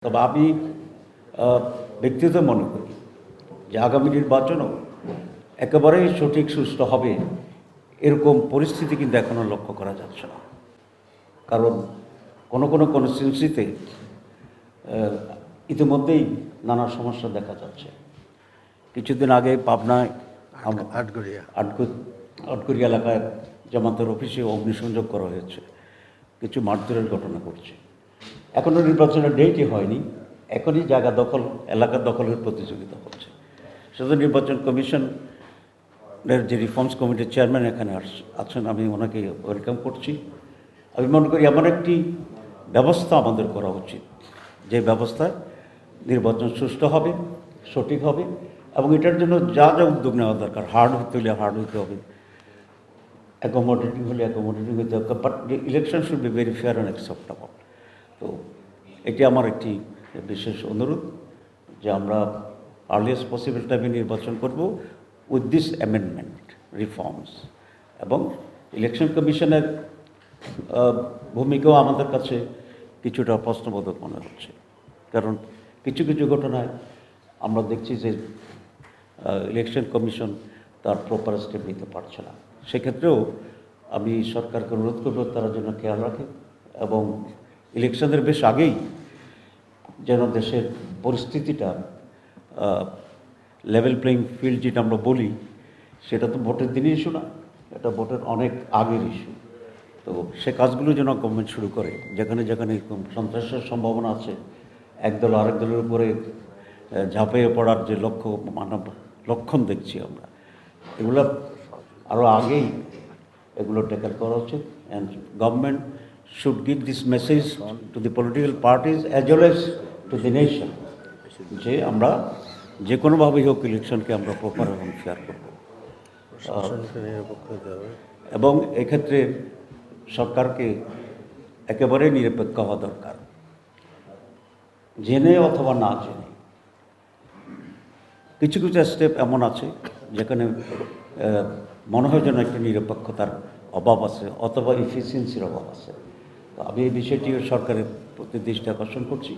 তবে আমি ব্যক্তিগত মনে করি যে আগামী নির্বাচনও একেবারেই সঠিক সুষ্ঠু হবে এরকম পরিস্থিতি কিন্তু এখনও লক্ষ্য করা যাচ্ছে না। কারণ কোনো কোনো কনস্টিটিউন্সিতে ইতিমধ্যেই নানা সমস্যা দেখা যাচ্ছে। কিছুদিন আগে পাবনায় আটঘরিয়া এলাকায় জামাতের অফিসে অগ্নিসংযোগ করা হয়েছে, কিছু মারধরের ঘটনা ঘটছে। এখনও নির্বাচনের ডেটই হয়নি, এখনই জায়গা দখল, এলাকা দখলের প্রতিযোগিতা হচ্ছে। শুধু নির্বাচন কমিশনের যে রিফর্মস কমিটির চেয়ারম্যান এখানে আছেন, আমি ওনাকে ওয়েলকাম করছি। আমি মনে করি এমন একটি ব্যবস্থা আমাদের করা উচিত যে ব্যবস্থায় নির্বাচন সুষ্ঠু হবে, সঠিক হবে, এবং এটার জন্য যা যা উদ্যোগ নেওয়া দরকার, হার্ড হতে হলে হার্ড হতে হবে, অ্যাকোমোডেটিং হলে অ্যাকোমোডেটিং হতে হবে, but election should be very fair and acceptable. তো এটি আমার একটি বিশেষ অনুরোধ যে আমরা আর্লিয়েস্ট পসিবল টাইমে নির্বাচন করব উইথ দিস অ্যামেন্ডমেন্ট রিফর্মস। এবং ইলেকশন কমিশনের ভূমিকাও আমাদের কাছে কিছুটা প্রশ্নবোধক মনে হচ্ছে, কারণ কিছু কিছু ঘটনায় আমরা দেখছি যে ইলেকশন কমিশন তার প্রপার স্টেপ নিতে পারছে না। সেক্ষেত্রেও আমি সরকারকে অনুরোধ করব তারা যেন খেয়াল রাখে এবং ইলেকশনের বেশ আগেই যেন দেশের পরিস্থিতিটা লেভেল প্লেইং ফিল্ড যেটা আমরা বলি, সেটা তো ভোটের দিনই ইস্যু না, এটা ভোটের অনেক আগের ইস্যু। তো সে কাজগুলো যেন গভর্নমেন্ট শুরু করে, যেখানে যেখানে সন্ত্রাসের সম্ভাবনা আছে, একদল আরেক দলের উপরে ঝাঁপিয়ে পড়ার যে লক্ষণ দেখছি আমরা, এগুলো আরও আগেই এগুলো ট্যাকেল করা উচিত। And government should give this message to the political parties as well as to the nation যে আমরা যে কোনোভাবেই হোক ইলেকশনকে আমরা প্রপার এবং ফেয়ার করব। এবং এক্ষেত্রে সরকারকে একেবারে নিরপেক্ষ হওয়া দরকার, জেনে অথবা না জেনে। কিছু কিছু স্টেপ এমন আছে যেখানে মনে হয় যেন একটা নিরপেক্ষতার অভাব আছে অথবা এফিসিয়েন্সির অভাব আছে। তো আমি এই বিষয়টি সরকারের প্রতি দৃষ্টি আকর্ষণ করছি।